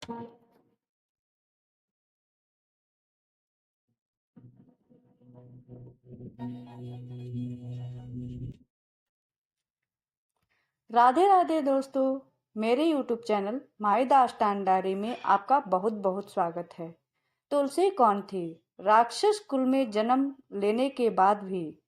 राधे राधे दोस्तों, मेरे YouTube channel my दास्तान डायरी में आपका बहुत बहुत स्वागत है। तुलसी कौन थी? राक्षस कुल में जन्म लेने के बाद भी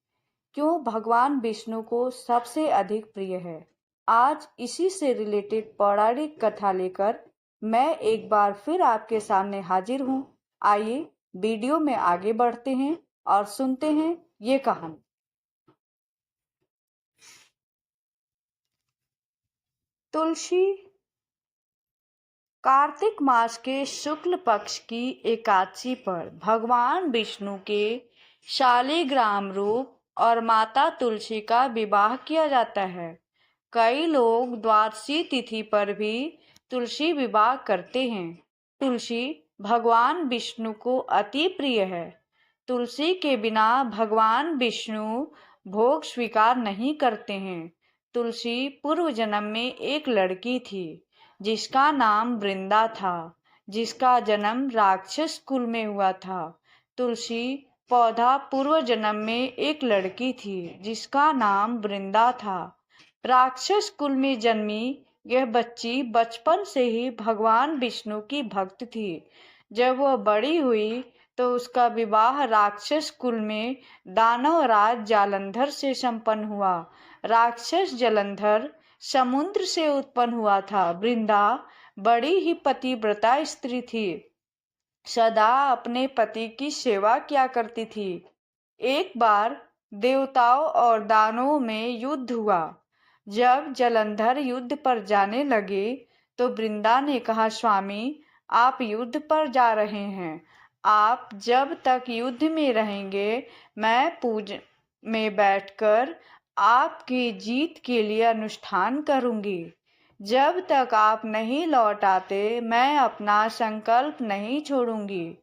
क्यों भगवान विष्णु को सबसे अधिक प्रिय है? आज इसी से रिलेटेड पौराणिक कथा लेकर मैं एक बार फिर आपके सामने हाजिर हूँ। आइए वीडियो में आगे बढ़ते हैं और सुनते हैं ये कहानी। तुलसी कार्तिक मास के शुक्ल पक्ष की एकादशी पर भगवान विष्णु के शालिग्राम रूप और माता तुलसी का विवाह किया जाता है। कई लोग द्वादशी तिथि पर भी तुलसी विवाह करते हैं। तुलसी भगवान विष्णु को अति प्रिय है। तुलसी के बिना भगवान विष्णु भोग स्वीकार नहीं करते हैं। तुलसी पूर्व जन्म में एक लड़की थी जिसका नाम वृंदा था, जिसका जन्म राक्षस कुल में हुआ था। तुलसी पौधा पूर्व जन्म में एक लड़की थी जिसका नाम वृंदा था। राक्षस कुल में जन्मी यह बच्ची बचपन से ही भगवान विष्णु की भक्त थी। जब वह बड़ी हुई तो उसका विवाह राक्षस कुल में दानव राज जालंधर से संपन्न हुआ। राक्षस जालंधर समुद्र से उत्पन्न हुआ था। वृंदा बड़ी ही पतिव्रता स्त्री थी, सदा अपने पति की सेवा किया करती थी। एक बार देवताओं और दानवों में युद्ध हुआ। जब जालंधर युद्ध पर जाने लगे तो वृंदा ने कहा, स्वामी आप युद्ध पर जा रहे हैं, आप जब तक युद्ध में रहेंगे मैं पूजा में बैठकर आपकी जीत के लिए अनुष्ठान करूंगी। जब तक आप नहीं लौट आते मैं अपना संकल्प नहीं छोड़ूंगी।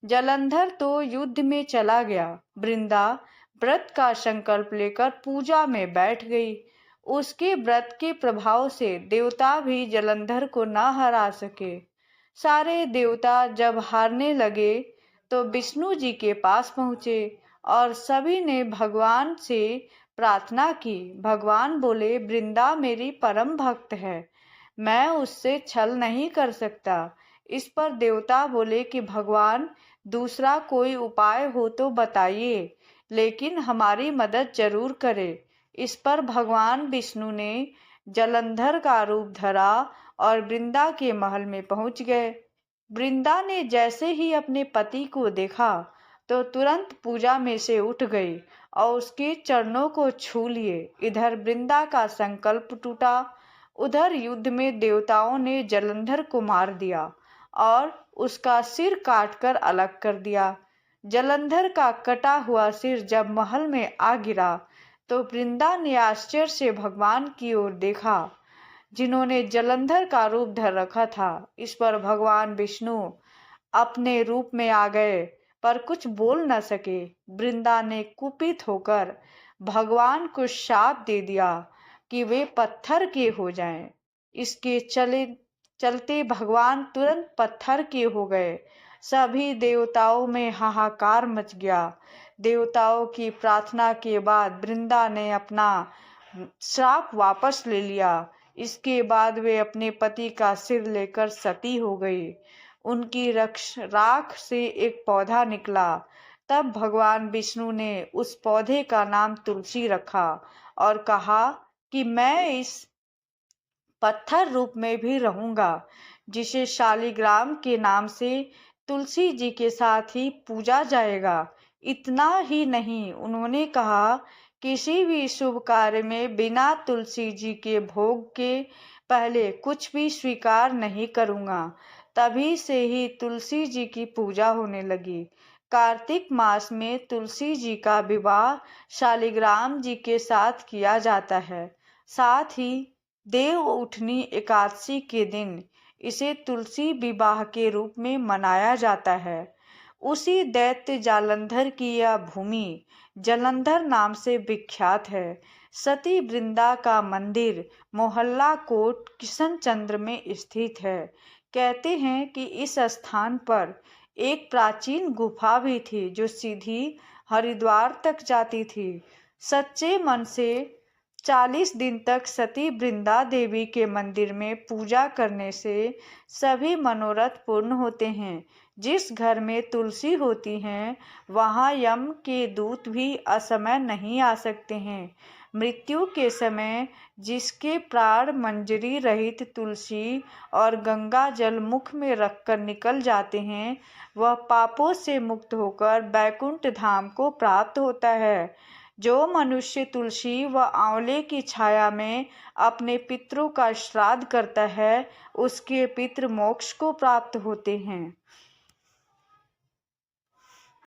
जालंधर तो युद्ध में चला गया। वृंदा व्रत का संकल्प लेकर पूजा में बैठ गई। उसके व्रत के प्रभाव से देवता भी जालंधर को न हरा सके। सारे देवता जब हारने लगे तो विष्णु जी के पास पहुँचे और सभी ने भगवान से प्रार्थना की। भगवान बोले, वृंदा मेरी परम भक्त है, मैं उससे छल नहीं कर सकता। इस पर देवता बोले कि भगवान दूसरा कोई उपाय हो तो बताइए, लेकिन हमारी मदद जरूर करे। इस पर भगवान विष्णु ने जालंधर का रूप धरा और वृंदा के महल में पहुंच गए। वृंदा ने जैसे ही अपने पति को देखा तो तुरंत पूजा में से उठ गई और उसके चरणों को छू लिए। इधर वृंदा का संकल्प टूटा, उधर युद्ध में देवताओं ने जालंधर को मार दिया और उसका सिर काटकर अलग कर दिया। जालंधर का कटा हुआ सिर जब महल में आ गिरा तो वृंदा ने आश्चर्य से भगवान की ओर देखा, जिन्होंने जालंधर का रूप धर रखा था। इस पर भगवान विष्णु अपने रूप में आ गए पर कुछ बोल न सके। वृंदा ने कुपित होकर भगवान को शाप दे दिया कि वे पत्थर के हो जाएं। इसके चलते भगवान तुरंत पत्थर के हो गए। सभी देवताओं में हाहाकार मच गया। देवताओं की प्रार्थना के बाद वृंदा ने अपना श्राप वापस ले लिया। इसके बाद वे अपने पति का सिर लेकर सती हो गई। उनकी राख से एक पौधा निकला। तब भगवान विष्णु ने उस पौधे का नाम तुलसी रखा और कहा कि मैं इस पत्थर रूप में भी रहूंगा, जिसे शालिग्राम के नाम से तुलसी जी के साथ ही पूजा जाएगा। इतना ही नहीं, उन्होंने कहा किसी भी शुभ कार्य में बिना तुलसी जी के भोग के पहले कुछ भी स्वीकार नहीं करूंगा। तभी से ही तुलसी जी की पूजा होने लगी। कार्तिक मास में तुलसी जी का विवाह शालिग्राम जी के साथ किया जाता है। साथ ही देव उठनी एकादशी के दिन इसे तुलसी विवाह के रूप में मनाया जाता है। उसी दैत्य जालंधर की यह भूमि जालंधर नाम से विख्यात है। सती वृंदा का मंदिर मोहल्ला कोट किशनचंद्र में स्थित है। कहते हैं कि इस स्थान पर एक प्राचीन गुफा भी थी जो सीधी हरिद्वार तक जाती थी। सच्चे मन से 40 दिन तक सती वृंदा देवी के मंदिर में पूजा करने से सभी मनोरथ पूर्ण होते हैं। जिस घर में तुलसी होती है वहाँ यम के दूत भी असमय नहीं आ सकते हैं। मृत्यु के समय जिसके प्राण मंजरी रहित तुलसी और गंगा जल मुख में रखकर निकल जाते हैं, वह पापों से मुक्त होकर बैकुंठ धाम को प्राप्त होता है। जो मनुष्य तुलसी व आंवले की छाया में अपने पितरों का श्राद्ध करता है, उसके पितृ मोक्ष को प्राप्त होते हैं।